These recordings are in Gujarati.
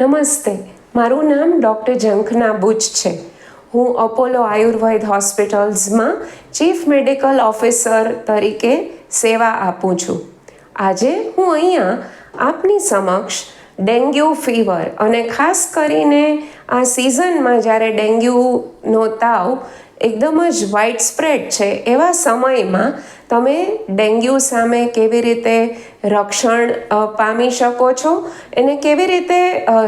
નમસ્તે, મારું નામ ડૉક્ટર ઝંખના બુચ છે. હું અપોલો આયુર્વેદ હોસ્પિટલ્સમાં ચીફ મેડિકલ ઓફિસર તરીકે સેવા આપું છું. આજે હું અહીંયા આપની સમક્ષ ડેન્ગ્યુ ફીવર અને ખાસ કરીને આ સિઝનમાં જ્યારે ડેન્ગ્યુનો તાવ એકદમ જ વાઇડ સ્પ્રેડ છે એવા સમયમાં તમે ડેન્ગ્યુ સામે કેવી રીતે રક્ષણ પામી શકો છો, એને કેવી રીતે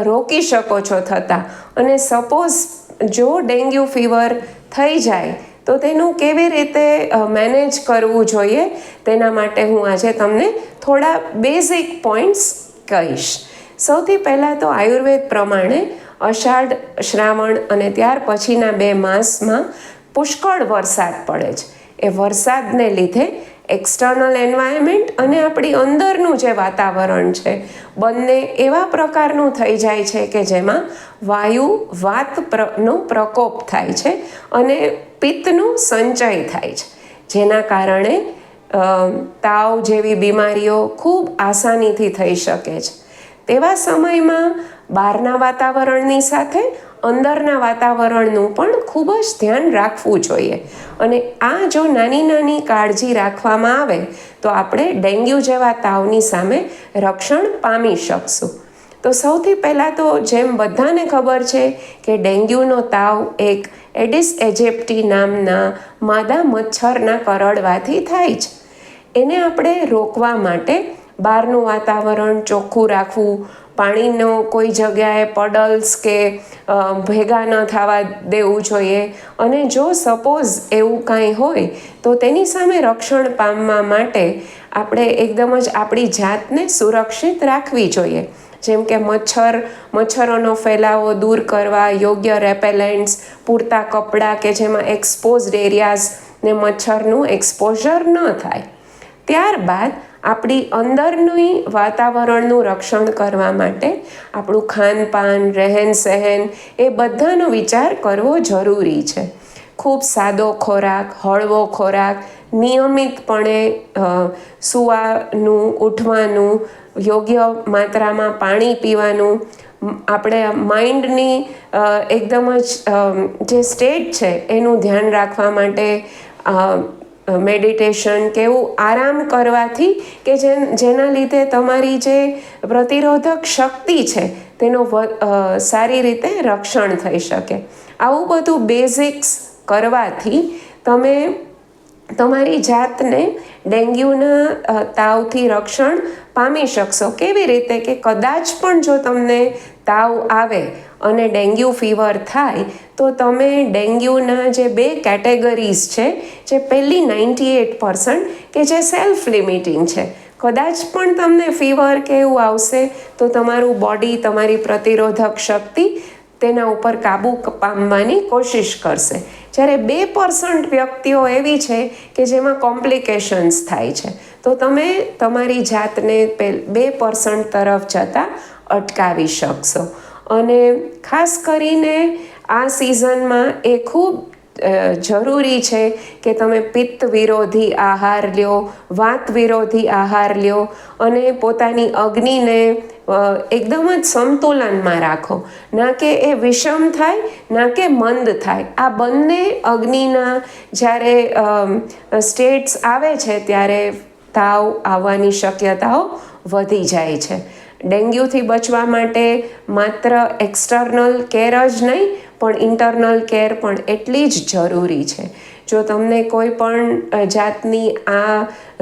રોકી શકો છો થતાં, અને સપોઝ જો ડેન્ગ્યુ ફીવર થઈ જાય તો તેનું કેવી રીતે મેનેજ કરવું જોઈએ, તેના માટે હું આજે તમને થોડા બેઝિક પોઈન્ટ્સ કહીશ. સૌથી પહેલાં તો આયુર્વેદ પ્રમાણે અષાઢ, શ્રાવણ અને ત્યાર પછીના 2 માસમાં પુષ્કળ વરસાદ પડે છે. એ વરસાદને લીધે એક્સટર્નલ એન્વાયરમેન્ટ અને આપણી અંદરનું જે વાતાવરણ છે બંને એવા પ્રકારનું થઈ જાય છે કે જેમાં વાયુ વાતનો પ્રકોપ થાય છે અને પિત્તનું સંચય થાય છે, જેના કારણે તાવ જેવી બીમારીઓ ખૂબ આસાનીથી થઈ શકે છે. તેવા સમયમાં બહારના વાતાવરણની સાથે અંદરના વાતાવરણનું પણ ખૂબ જ ધ્યાન રાખવું જોઈએ, અને આ જો નાની નાની કાળજી રાખવામાં આવે તો આપણે ડેન્ગ્યુ જેવા તાવની સામે રક્ષણ પામી શકશું. તો સૌથી પહેલાં તો જેમ બધાને ખબર છે કે ડેન્ગ્યુનો તાવ એક એડિસ એજિપ્ટી નામના માદા મચ્છરના કરડવાથી થાય છે. એને આપણે રોકવા માટે બહારનું વાતાવરણ ચોખ્ખું રાખવું, પાણીનો કોઈ જગ્યાએ પડલ્સ કે ભેગા ન થવા દેવું જોઈએ, અને જો સપોઝ એવું કાંઈ હોય તો તેની સામે રક્ષણ પામવા માટે આપણે એકદમ જ આપણી જાતને સુરક્ષિત રાખવી જોઈએ. જેમ કે મચ્છરોનો ફેલાવો દૂર કરવા યોગ્ય રેપેલેન્ટ્સ, પૂરતા કપડાં કે જેમાં એક્સપોઝડ એરિયાઝને મચ્છરનું એક્સપોઝર ન થાય. ત્યારબાદ આપણી અંદરની વાતાવરણનું રક્ષણ કરવા માટે આપણું ખાનપાન, રહેન સહેન એ બધાનો વિચાર કરવો જરૂરી છે. ખૂબ સાદો ખોરાક, હળવો ખોરાક, નિયમિતપણે સૂવાનું, ઉઠવાનું, યોગ્ય માત્રામાં પાણી પીવાનું, આપણે માઇન્ડની એકદમ જ જે સ્ટેટ છે એનું ધ્યાન રાખવા માટે મેડિટેશન કે એવું આરામ કરવાથી કે જેના લીધે તમારી જે પ્રતિરોધક શક્તિ છે તેનો સારી રીતે રક્ષણ થઈ શકે. આવું બધું બેઝિક્સ કરવાથી તમે તમારી જાતને ડેન્ગ્યુના તાવથી રક્ષણ પામી શકશો. કેવી રીતે કે કદાચ પણ જો તમને તાવ આવે અને ડેન્ગ્યુ ફીવર થાય તો તમે ડેન્ગ્યુના જે 2 કેટેગરીઝ છે, જે પહેલી 98% કે જે સેલ્ફ લિમિટિંગ છે, કદાચ પણ તમને ફીવર કે એવું આવશે તો તમારું બોડી, તમારી પ્રતિરોધક શક્તિ તેના ઉપર કાબૂ પામવાની કોશિશ કરશે. જ્યારે 2% વ્યક્તિઓ એવી છે કે જેમાં કોમ્પ્લિકેશન્સ થાય છે, તો તમે તમારી જાતને 2% તરફ જતાં અટકાવી શકશો. અને ખાસ કરીને આ સિઝનમાં એ ખૂબ જરૂરી છે કે તમે પિત્ત વિરોધી આહાર લ્યો, વાત વિરોધી આહાર લ્યો, અને પોતાની અગ્નિને એકદમ જ સંતુલનમાં રાખો. ના કે એ વિષમ થાય, ના કે મંદ થાય. આ બંને અગ્નિના જ્યારે સ્ટેટ્સ આવે છે ત્યારે તાવ આવવાની શક્યતાઓ વધી જાય છે. ડેન્ગ્યુથી બચવા માટે માત્ર એક્સટર્નલ કેર જ નહીં પણ ઇન્ટરનલ કેર પણ એટલી જ જરૂરી છે. જો તમને કોઈ પણ જાતની આ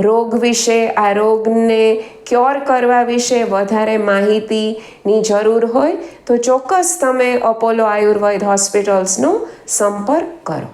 રોગ વિશે, આ રોગને ક્યોર કરવા વિશે વધારે માહિતીની જરૂર હોય તો ચોક્કસ તમે અપોલો આયુર્વેદ હોસ્પિટલ્સનો સંપર્ક કરો.